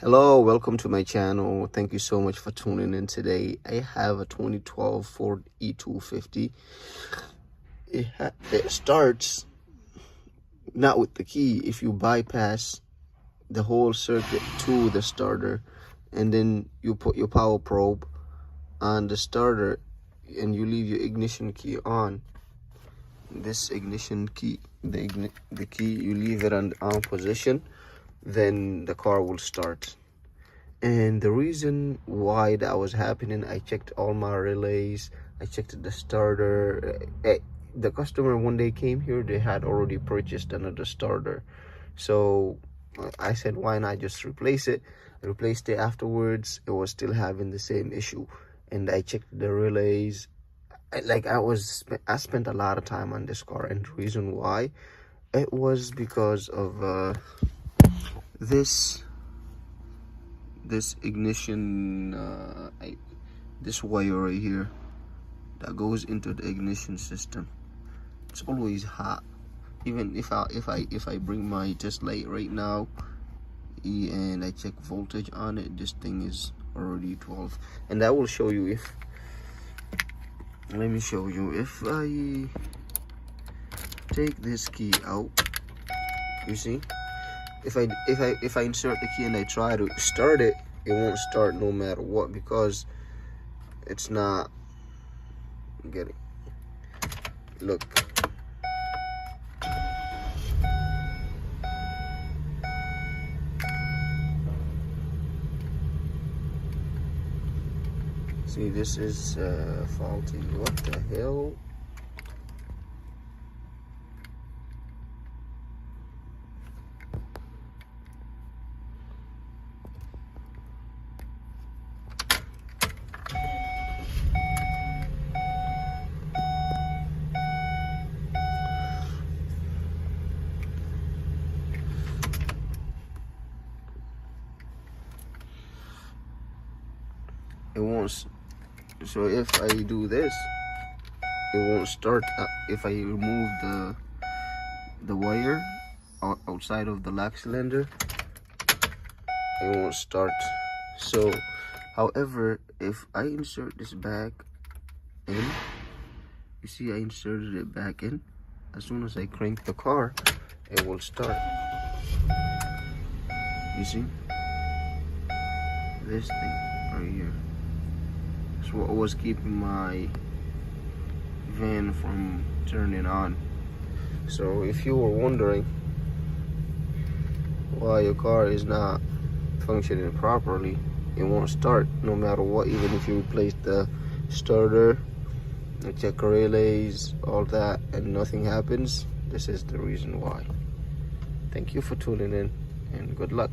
Hello, welcome to my channel. Thank you so much for tuning in today. I have a 2012 Ford E-250. It starts not with the key. If you bypass the whole circuit to the starter and then you put your power probe on the starter and you leave your ignition key on, this ignition key, the key, you leave it on position, then the car will start. And the reason why that was happening, I checked all my relays, I checked the starter. The customer, when they came here, they had already purchased another starter, so I said, why not just replace it? I replaced it. Afterwards, it was still having the same issue, and I checked the relays. I spent a lot of time on this car, and the reason why, it was because of this ignition, this wire right here that goes into the ignition system. It's always hot. Even if I bring my test light right now and I check voltage on it, this thing is already 12. And that will show you if, let me show you, if I take this key out, you see, if I insert the key and I try to start it, it won't start no matter what, because it's not getting, look, see, this is faulty. What the hell? It won't. So if I do this, it won't start. If I remove the wire outside of the lock cylinder, it won't start. So, however, if I insert this back in, you see, I inserted it back in. As soon as I crank the car, it will start. You see, this thing right here. That's what was keeping my van from turning on. So if you were wondering why your car is not functioning properly, it won't start no matter what. Even if you replace the starter and check relays, all that, and nothing happens, this is the reason why. Thank you for tuning in, and good luck.